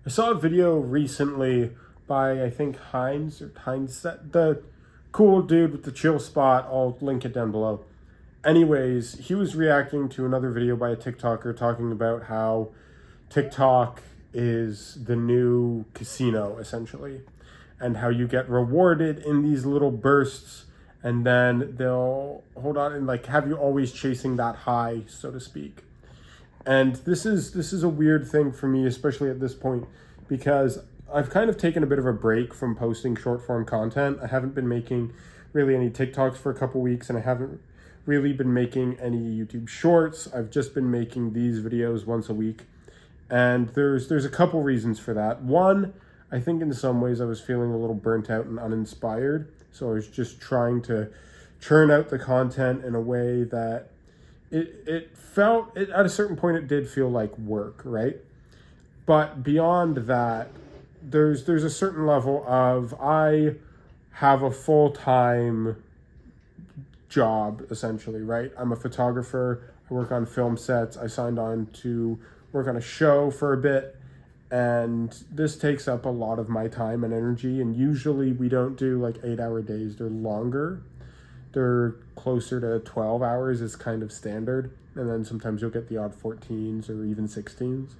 I saw a video recently by, I think, Heinz, the cool dude with the chill spot. I'll link it down below. Anyways, he was reacting to another video by a TikToker talking about how TikTok is the new casino, essentially, and how you get rewarded in these little bursts, and then they'll hold on and like have you always chasing that high, so to speak. And this is a weird thing for me, especially at this point, because I've kind of taken a bit of a break from posting short form content. I haven't been making really any TikToks for a couple weeks, and I haven't really been making any YouTube shorts. I've just been making these videos once a week. And there's a couple reasons for that. One, I think in some ways I was feeling a little burnt out and uninspired. So I was just trying to churn out the content in a way that it felt, at a certain point it did feel like work, right? But beyond that, there's a certain level of, I have a full-time job, essentially, right? I'm a photographer. I work on film sets. I signed on to work on a show for a bit, and this takes up a lot of my time and energy. And usually we don't do like 8-hour days. They're longer. They're closer to 12 hours is kind of standard. And then sometimes you'll get the odd 14s or even 16s.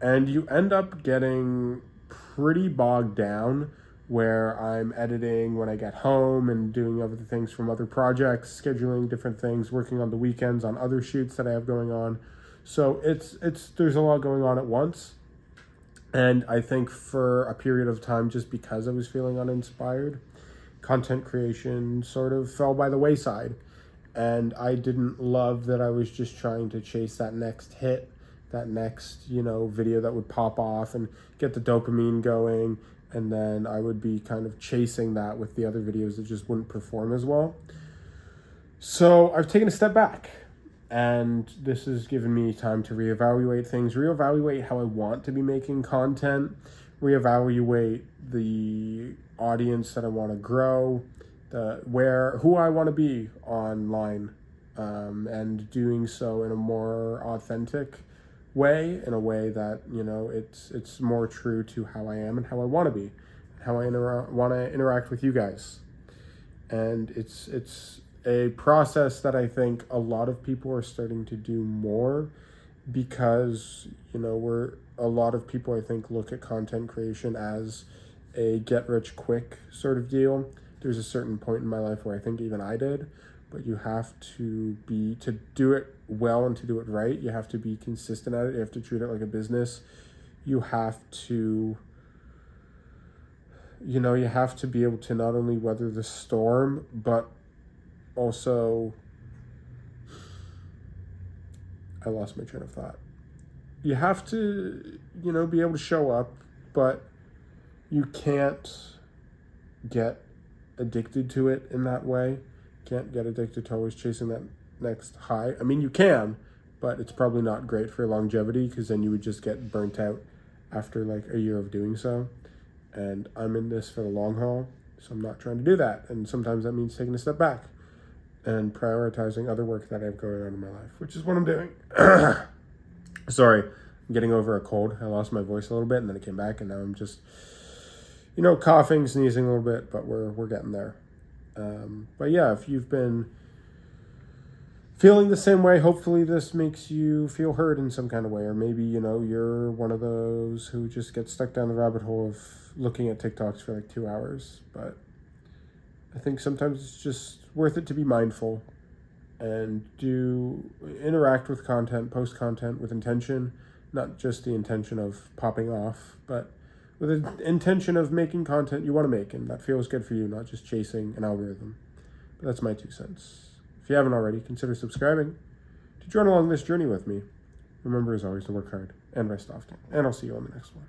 And you end up getting pretty bogged down where I'm editing when I get home and doing other things from other projects, scheduling different things, working on the weekends on other shoots that I have going on. So there's a lot going on at once. And I think for a period of time, just because I was feeling uninspired, content creation sort of fell by the wayside. And I didn't love that I was just trying to chase that next hit, that next, video that would pop off and get the dopamine going. And then I would be kind of chasing that with the other videos that just wouldn't perform as well. So I've taken a step back, and this has given me time to reevaluate things, reevaluate how I want to be making content, reevaluate the audience that I want to grow, who I want to be online, and doing so in a more authentic way, in a way that it's more true to how I am and how I want to be, how I want to interact with you guys. And it's a process that I think a lot of people are starting to do more, because a lot of people, I think, look at content creation as a get rich quick sort of deal. There's a certain point in my life where I think even I did, but you have to do it well and to do it right, you have to be consistent at it. You have to treat it like a business. You have to you have to be able to not only weather the storm, but also, I lost my train of thought. You have to, be able to show up, but you can't get addicted to it in that way. Can't get addicted to always chasing that next high. I mean, you can, but it's probably not great for longevity, because then you would just get burnt out after like a year of doing so. And I'm in this for the long haul, so I'm not trying to do that. And sometimes that means taking a step back and prioritizing other work that I have going on in my life, which is what I'm doing. Sorry, I'm getting over a cold. I lost my voice a little bit, and then it came back, and now I'm just, coughing, sneezing a little bit, but we're getting there. But yeah, if you've been feeling the same way, hopefully this makes you feel heard in some kind of way. Or maybe, you're one of those who just get stuck down the rabbit hole of looking at TikToks for like 2 hours. But I think sometimes it's just worth it to be mindful and interact with content, post content with intention, not just the intention of popping off, but with the intention of making content you want to make and that feels good for you, not just chasing an algorithm. But that's my 2 cents. If you haven't already, consider subscribing to join along this journey with me. Remember, as always, to work hard and rest often. And I'll see you on the next one.